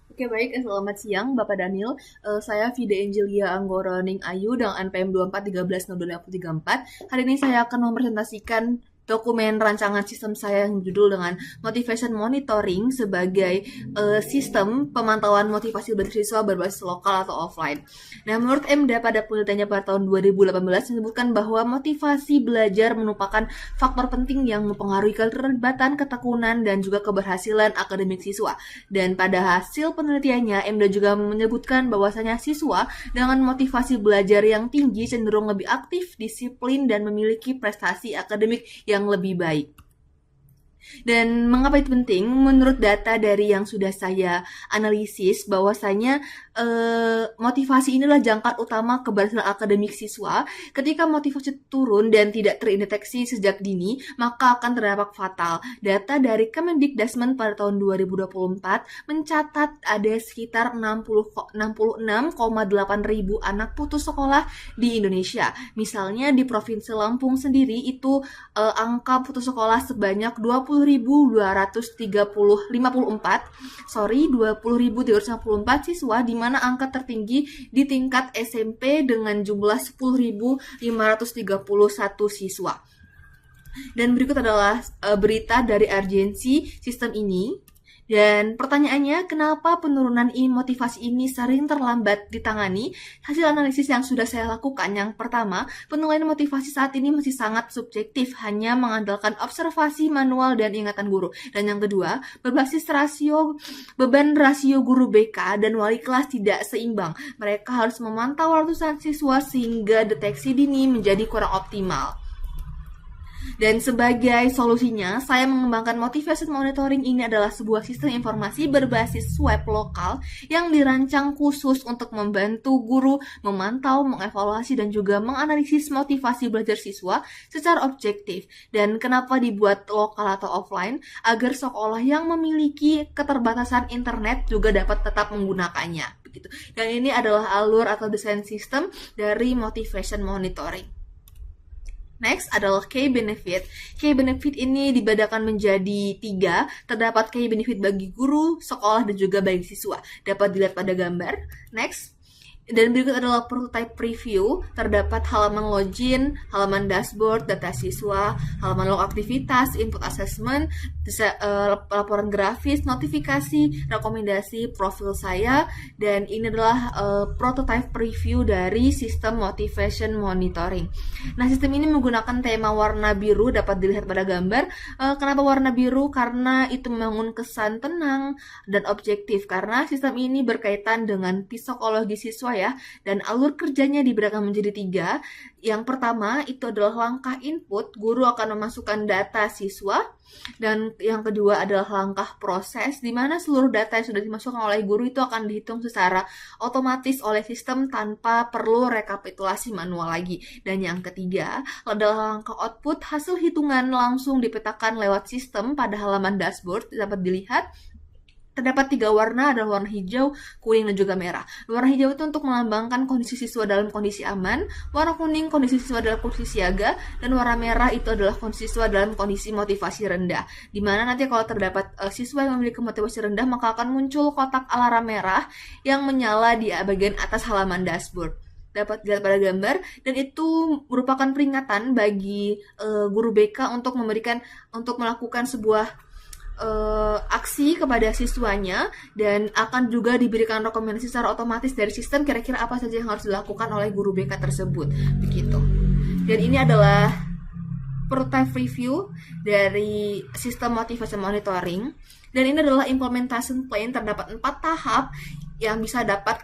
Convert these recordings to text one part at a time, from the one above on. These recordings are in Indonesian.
Oke baik, selamat siang Bapak Daniel. Saya Fide Angelia Anggoro Ning Ayu dengan NPM 24130234. Hari ini saya akan mempresentasikan dokumen rancangan sistem saya yang judul dengan Motivation Monitoring sebagai sistem pemantauan motivasi beasiswa berbasis lokal atau offline. Nah, menurut MDA pada penelitiannya pada tahun 2018 menyebutkan bahwa motivasi belajar merupakan faktor penting yang mempengaruhi keterlibatan, ketekunan, dan juga keberhasilan akademik siswa. Dan pada hasil penelitiannya, MDA juga menyebutkan bahwasanya siswa dengan motivasi belajar yang tinggi cenderung lebih aktif, disiplin, dan memiliki prestasi akademik yang lebih baik. Dan mengapa itu penting? Menurut data dari yang sudah saya analisis, bahwasanya motivasi inilah jangkar utama keberhasilan akademik siswa. Ketika motivasi turun dan tidak terdeteksi sejak dini, maka akan terdampak fatal. Data dari Kemendikbudrismen pada tahun 2024 mencatat ada sekitar 66,8 ribu anak putus sekolah di Indonesia. Misalnya di Provinsi Lampung sendiri itu angka putus sekolah sebanyak 20.354 siswa, di mana angka tertinggi di tingkat SMP dengan jumlah 10.531 siswa. Dan berikut adalah berita dari urgensi sistem ini. Dan pertanyaannya, kenapa penurunan motivasi ini sering terlambat ditangani? Hasil analisis yang sudah saya lakukan, yang pertama, penilaian motivasi saat ini masih sangat subjektif, hanya mengandalkan observasi manual dan ingatan guru. Dan yang kedua, berbasis beban rasio guru BK dan wali kelas tidak seimbang. Mereka harus memantau ratusan siswa sehingga deteksi dini menjadi kurang optimal. Dan sebagai solusinya, saya mengembangkan motivation monitoring. Ini adalah sebuah sistem informasi berbasis web lokal yang dirancang khusus untuk membantu guru memantau, mengevaluasi, dan juga menganalisis motivasi belajar siswa secara objektif. Dan kenapa dibuat lokal atau offline? Agar sekolah yang memiliki keterbatasan internet juga dapat tetap menggunakannya. Begitu. Dan ini adalah alur atau desain sistem dari motivation monitoring. Next adalah key benefit. Key benefit ini dibedakan menjadi 3. Terdapat key benefit bagi guru, sekolah, dan juga bagi siswa. Dapat dilihat pada gambar. Next. Dan berikut adalah prototype preview. Terdapat halaman login, halaman dashboard, data siswa, halaman log aktivitas, input assessment, laporan grafis, notifikasi, rekomendasi, profil saya. Dan ini adalah prototype preview dari sistem motivation monitoring. Nah, sistem ini menggunakan tema warna biru, dapat dilihat pada gambar. Kenapa warna biru? Karena itu membangun kesan tenang dan objektif. Karena sistem ini berkaitan dengan psikologi siswa ya, dan alur kerjanya dibedakan menjadi 3. Yang pertama itu adalah langkah input, guru akan memasukkan data siswa, dan yang kedua adalah langkah proses, di mana seluruh data yang sudah dimasukkan oleh guru itu akan dihitung secara otomatis oleh sistem tanpa perlu rekapitulasi manual lagi. Dan yang ketiga adalah langkah output, hasil hitungan langsung dipetakan lewat sistem pada halaman dashboard. Dapat dilihat terdapat 3 warna, adalah warna hijau, kuning, dan juga merah. Warna hijau itu untuk melambangkan kondisi siswa dalam kondisi aman, warna kuning kondisi siswa dalam kondisi siaga, dan warna merah itu adalah kondisi siswa dalam kondisi motivasi rendah. Dimana nanti kalau terdapat siswa yang memiliki motivasi rendah, maka akan muncul kotak alarm merah yang menyala di bagian atas halaman dashboard. Dapat dilihat pada gambar, dan itu merupakan peringatan bagi guru BK untuk melakukan sebuah aksi kepada siswanya, dan akan juga diberikan rekomendasi secara otomatis dari sistem kira-kira apa saja yang harus dilakukan oleh guru BK tersebut, begitu. Dan ini adalah prototype review dari sistem motivation monitoring, dan ini adalah implementation plan. Terdapat 4 tahap yang bisa dapat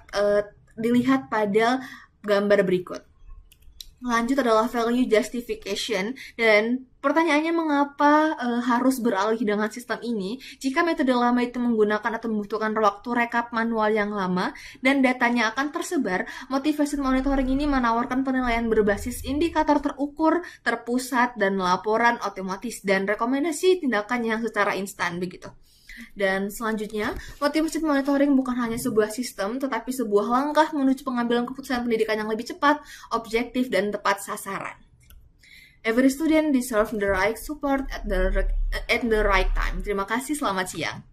dilihat pada gambar berikut. Lanjut adalah value justification, dan pertanyaannya mengapa harus beralih dengan sistem ini jika metode lama itu menggunakan atau membutuhkan waktu rekap manual yang lama dan datanya akan tersebar. Motivation monitoring ini menawarkan penilaian berbasis indikator terukur, terpusat, dan laporan otomatis, dan rekomendasi tindakan yang secara instan, begitu. Dan selanjutnya, motivation monitoring bukan hanya sebuah sistem, tetapi sebuah langkah menuju pengambilan keputusan pendidikan yang lebih cepat, objektif, dan tepat sasaran. Every student deserves the right support at the right time. Terima kasih, selamat siang.